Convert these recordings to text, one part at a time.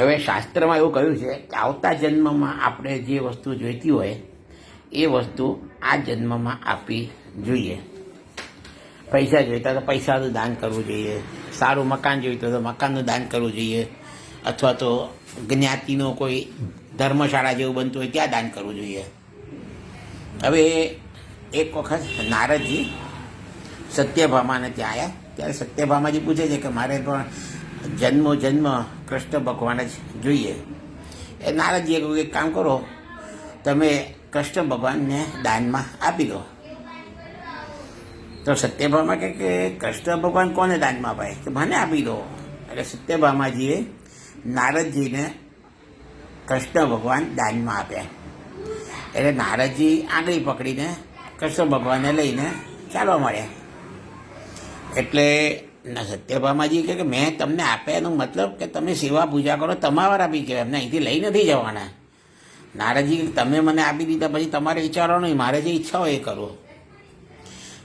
હવે શાસ્ત્રમાં એવું કહ્યું છે કે આવતા જન્મમાં આપણે જે વસ્તુ જોઈતી હોય એ વસ્તુ આ જન્મમાં આપવી જોઈએ. પૈસા જોઈતા તો પૈસાનું દાન કરવું જોઈએ, સારું મકાન જોઈતું તો મકાનનું દાન કરવું જોઈએ, અથવા તો જ્ઞાતિનો કોઈ ધર્મશાળા જેવું બનતું હોય ત્યાં દાન કરવું જોઈએ. હવે એક વખત નારદજી સત્યભામાને ત્યાં આવ્યા ત્યારે સત્યભામાજી પૂછે છે કે મારે પણ જન્મ કૃષ્ણ ભગવાન જ જોઈએ. એ નારદજીએ કહ્યું એક કામ કરો, તમે કૃષ્ણ ભગવાનને દાનમાં આપી દો. તો સત્યભામા કહે કે કૃષ્ણ ભગવાન કોને દાનમાં અપાય, કે મને આપી દો. એટલે સત્યભામાજીએ નારદજીને કૃષ્ણ ભગવાન દાનમાં આપ્યા. એટલે નારદજી આંગળી પકડીને કૃષ્ણ ભગવાનને લઈને ચાલવા મળ્યા. એટલે સત્યભામાજી કહે કે મેં તમને આપ્યા એનો મતલબ કે તમે સેવા પૂજા કરો, તમારા બી કહેવાય, એમને અહીંથી લઈ નથી જવાના. નારદજી તમે મને આપી દીધા પછી તમારે વિચારો નહીં, મારે જે ઈચ્છા હોય એ કરવો.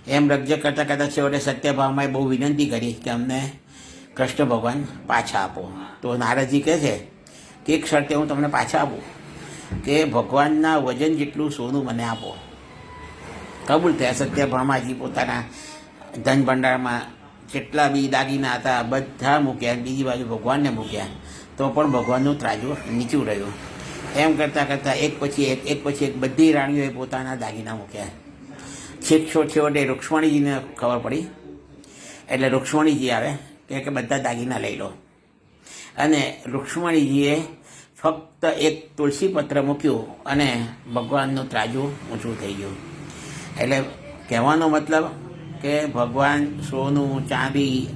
એમ રજ્જક કરતાં કરતાં છેવટે સત્યભામાએ બહુ વિનંતી કરી કે અમને કૃષ્ણ ભગવાન પાછા આપો. તો નારદજી કહે છે કે એક શરતે હું તમને પાછા આપું, કે ભગવાનના વજન જેટલું સોનું મને આપો. કબૂલ થયા. સત્યભામાજી પોતાના ધન ભંડારમાં જેટલા બી દાગીના હતા બધા મૂક્યા, બીજી બાજુ ભગવાનને મૂક્યા, તો પણ ભગવાનનું ત્રાજવું નીચું રહ્યું. એમ કરતાં કરતાં એક પછી એક બધી રાણીઓએ પોતાના દાગીના મૂક્યા. છેવટે રૂક્ષ્મણીજીને ખબર પડી. એટલે રૂક્ષ્મણીજી આવે કે બધા દાગીના લઈ લો. અને રૂક્ષ્મણીજીએ ફક્ત એક તુલસી પત્ર મૂક્યું અને ભગવાનનું ત્રાજવું ઊંચું થઈ ગયું. એટલે કહેવાનો મતલબ કે ભગવાન સોનું, ચાંદી,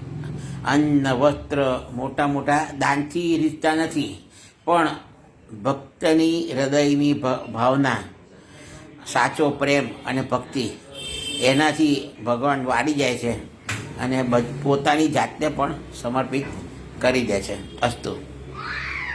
અન્ન, વસ્ત્ર મોટા મોટા દાનથી રીતતા નથી, પણ ભક્તની હૃદયની ભાવના, સાચો પ્રેમ અને ભક્તિ, એનાથી ભગવાન વાળી જાય છે અને પોતાની જાતને પણ સમર્પિત કરી દે છે. અસ્તુ.